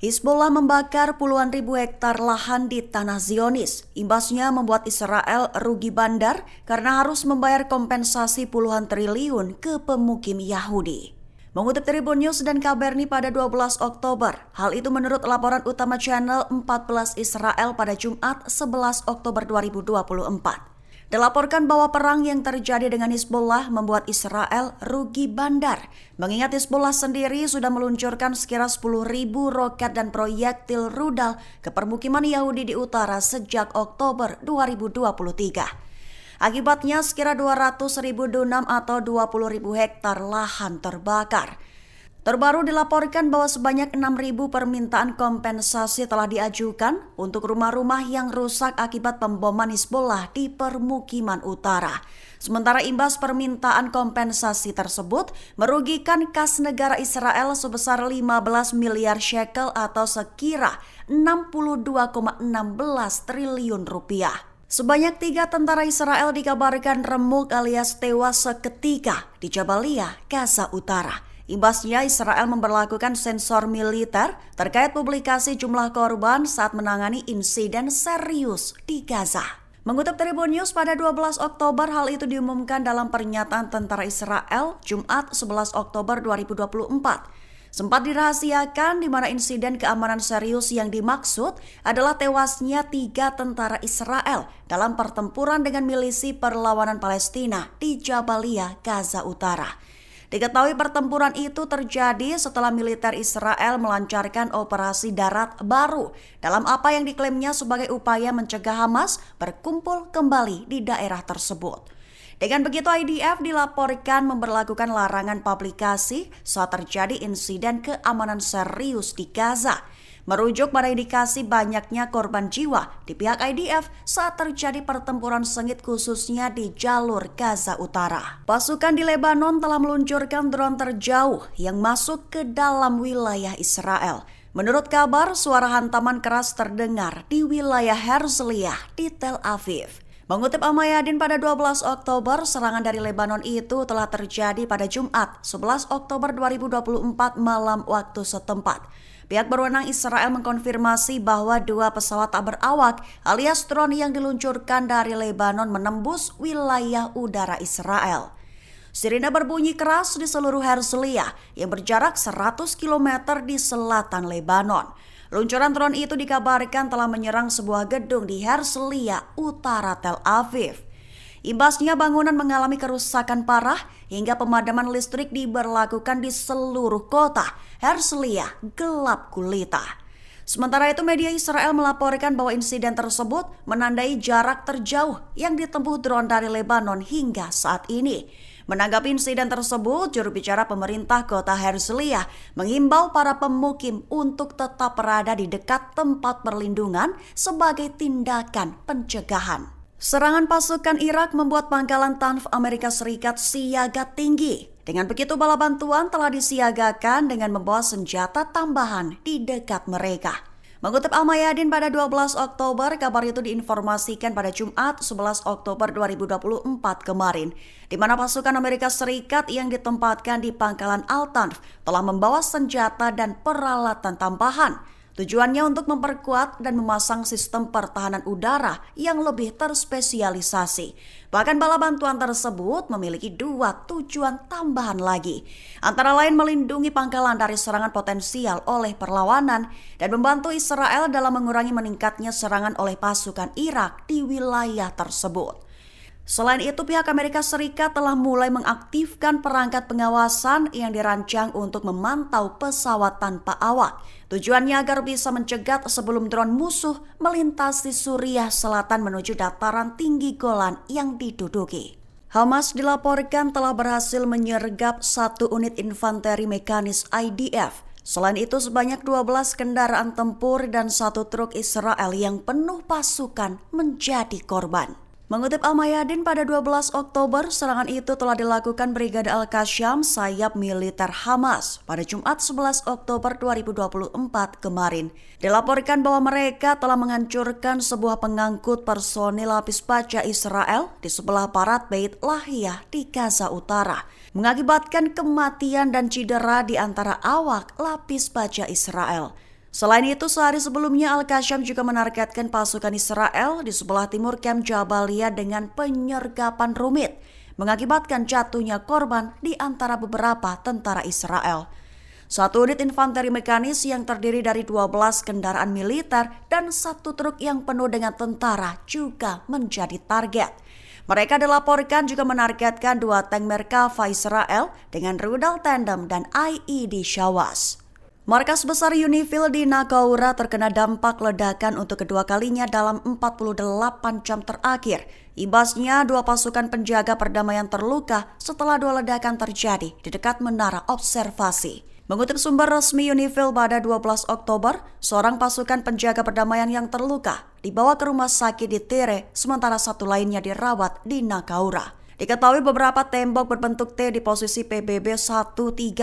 Hizbullah membakar puluhan ribu hektar lahan di tanah Zionis. Imbasnya membuat Israel rugi bandar karena harus membayar kompensasi puluhan triliun ke pemukim Yahudi. Mengutip Tribun News dan KBRNI pada 12 Oktober, hal itu menurut laporan utama Channel 14 Israel pada Jumat 11 Oktober 2024. Dilaporkan bahwa perang yang terjadi dengan Hizbullah membuat Israel rugi bandar. Mengingat Hizbullah sendiri sudah meluncurkan sekira 10.000 roket dan proyektil rudal ke permukiman Yahudi di utara sejak Oktober 2023. Akibatnya sekira 200.000 dunam atau 20.000 hektar lahan terbakar. Terbaru dilaporkan bahwa sebanyak 6.000 permintaan kompensasi telah diajukan untuk rumah-rumah yang rusak akibat pemboman Hizbullah di permukiman utara. Sementara imbas permintaan kompensasi tersebut merugikan kas negara Israel sebesar 15 miliar shekel atau sekira 62,16 triliun rupiah. Sebanyak 3 tentara Israel dikabarkan remuk alias tewas seketika di Jabalia, Gaza Utara. Imbasnya Israel memberlakukan sensor militer terkait publikasi jumlah korban saat menangani insiden serius di Gaza. Mengutip Tribun News pada 12 Oktober, hal itu diumumkan dalam pernyataan tentara Israel Jumat 11 Oktober 2024. Sempat dirahasiakan di mana insiden keamanan serius yang dimaksud adalah tewasnya 3 tentara Israel dalam pertempuran dengan milisi perlawanan Palestina di Jabalia, Gaza Utara. Diketahui pertempuran itu terjadi setelah militer Israel melancarkan operasi darat baru dalam apa yang diklaimnya sebagai upaya mencegah Hamas berkumpul kembali di daerah tersebut. Dengan begitu IDF dilaporkan memberlakukan larangan publikasi saat terjadi insiden keamanan serius di Gaza. Merujuk pada indikasi banyaknya korban jiwa di pihak IDF saat terjadi pertempuran sengit khususnya di jalur Gaza Utara. Pasukan di Lebanon telah meluncurkan drone terjauh yang masuk ke dalam wilayah Israel. Menurut kabar, suara hantaman keras terdengar di wilayah Herzliya di Tel Aviv. Mengutip Al-Mayadin pada 12 Oktober, serangan dari Lebanon itu telah terjadi pada Jumat 11 Oktober 2024 malam waktu setempat. Pihak berwenang Israel mengkonfirmasi bahwa 2 pesawat tak berawak alias drone yang diluncurkan dari Lebanon menembus wilayah udara Israel. Sirine berbunyi keras di seluruh Herzliya yang berjarak 100 km di selatan Lebanon. Luncuran drone itu dikabarkan telah menyerang sebuah gedung di Herzliya, utara Tel Aviv. Imbasnya bangunan mengalami kerusakan parah hingga pemadaman listrik diberlakukan di seluruh kota. Herzliya gelap gulita. Sementara itu media Israel melaporkan bahwa insiden tersebut menandai jarak terjauh yang ditempuh drone dari Lebanon hingga saat ini. Menanggapi insiden tersebut, juru bicara pemerintah kota Herzliya menghimbau para pemukim untuk tetap berada di dekat tempat perlindungan sebagai tindakan pencegahan. Serangan pasukan Irak membuat pangkalan TANF Amerika Serikat siaga tinggi. Dengan begitu, bala bantuan telah disiagakan dengan membawa senjata tambahan di dekat mereka. Mengutip Al-Mayadin pada 12 Oktober, kabar itu diinformasikan pada Jumat 11 Oktober 2024 kemarin, di mana pasukan Amerika Serikat yang ditempatkan di pangkalan Al-Tanf telah membawa senjata dan peralatan tambahan. Tujuannya untuk memperkuat dan memasang sistem pertahanan udara yang lebih terspesialisasi. Bahkan bala bantuan tersebut memiliki 2 tujuan tambahan lagi. Antara lain melindungi pangkalan dari serangan potensial oleh perlawanan dan membantu Israel dalam mengurangi meningkatnya serangan oleh pasukan Irak di wilayah tersebut. Selain itu, pihak Amerika Serikat telah mulai mengaktifkan perangkat pengawasan yang dirancang untuk memantau pesawat tanpa awak. Tujuannya agar bisa mencegat sebelum drone musuh melintasi Suriah Selatan menuju dataran tinggi Golan yang diduduki. Hamas dilaporkan telah berhasil menyergap 1 unit infanteri mekanis IDF. Selain itu, sebanyak 12 kendaraan tempur dan 1 truk Israel yang penuh pasukan menjadi korban. Mengutip Al-Mayadin pada 12 Oktober, serangan itu telah dilakukan Brigade Al-Qassam sayap militer Hamas pada Jumat 11 Oktober 2024 kemarin. Dilaporkan bahwa mereka telah menghancurkan sebuah pengangkut personil lapis baja Israel di sebelah barat Beit Lahia di Gaza Utara, mengakibatkan kematian dan cedera di antara awak lapis baja Israel. Selain itu, sehari sebelumnya Al-Qassam juga menargetkan pasukan Israel di sebelah timur kamp Jabalia dengan penyergapan rumit, mengakibatkan jatuhnya korban di antara beberapa tentara Israel. Satu unit infanteri mekanis yang terdiri dari 12 kendaraan militer dan satu truk yang penuh dengan tentara juga menjadi target. Mereka dilaporkan juga menargetkan 2 tank Merkava Israel dengan rudal tandem dan IED Shawas. Markas besar UNIFIL di Naqoura terkena dampak ledakan untuk kedua kalinya dalam 48 jam terakhir. Imbasnya 2 pasukan penjaga perdamaian terluka setelah 2 ledakan terjadi di dekat menara observasi. Mengutip sumber resmi UNIFIL pada 12 Oktober, seorang pasukan penjaga perdamaian yang terluka dibawa ke rumah sakit di Tire, sementara satu lainnya dirawat di Naqoura. Diketahui beberapa tembok berbentuk T di posisi PBB 131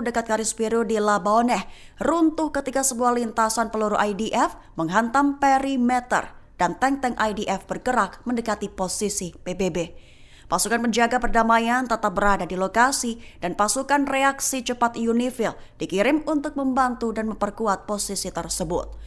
dekat garis biru di Labaoneh runtuh ketika sebuah lintasan peluru IDF menghantam perimeter dan tank-tank IDF bergerak mendekati posisi PBB. Pasukan penjaga perdamaian tetap berada di lokasi dan pasukan reaksi cepat UNIFIL dikirim untuk membantu dan memperkuat posisi tersebut.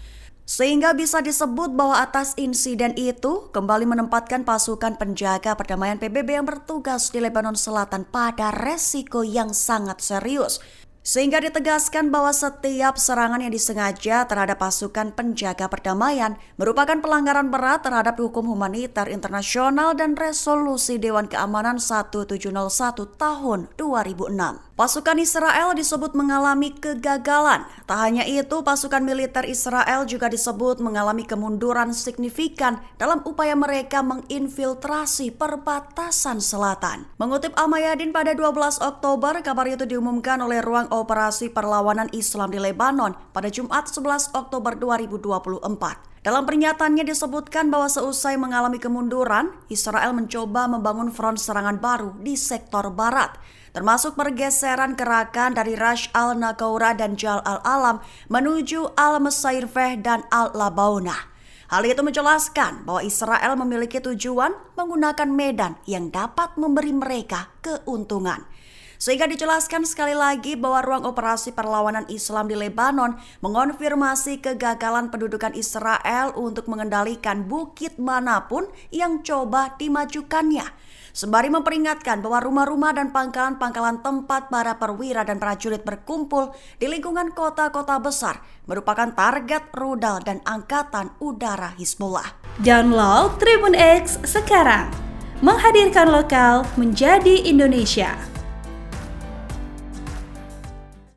Sehingga bisa disebut bahwa atas insiden itu kembali menempatkan pasukan penjaga perdamaian PBB yang bertugas di Lebanon Selatan pada resiko yang sangat serius. Sehingga ditegaskan bahwa setiap serangan yang disengaja terhadap pasukan penjaga perdamaian merupakan pelanggaran berat terhadap hukum humaniter internasional dan resolusi Dewan Keamanan 1701 tahun 2006. Pasukan Israel disebut mengalami kegagalan. Tak hanya itu, pasukan militer Israel juga disebut mengalami kemunduran signifikan dalam upaya mereka menginfiltrasi perbatasan selatan. Mengutip Al-Mayadin pada 12 Oktober, kabar itu diumumkan oleh Ruang Operasi Perlawanan Islam di Lebanon pada Jumat 11 Oktober 2024. Dalam pernyataannya disebutkan bahwa seusai mengalami kemunduran, Israel mencoba membangun front serangan baru di sektor barat, termasuk pergeseran gerakan dari Rash al-Naqoura dan Jal al-Alam menuju al-Mesairfeh dan al-Labaunah. Hal itu menjelaskan bahwa Israel memiliki tujuan menggunakan medan yang dapat memberi mereka keuntungan. Sehingga dijelaskan sekali lagi bahwa Ruang Operasi Perlawanan Islam di Lebanon mengonfirmasi kegagalan pendudukan Israel untuk mengendalikan bukit manapun yang coba dimajukannya. Sembari memperingatkan bahwa rumah-rumah dan pangkalan-pangkalan tempat para perwira dan prajurit berkumpul di lingkungan kota-kota besar merupakan target rudal dan angkatan udara Hizbullah. Download Tribun X sekarang, menghadirkan lokal menjadi Indonesia.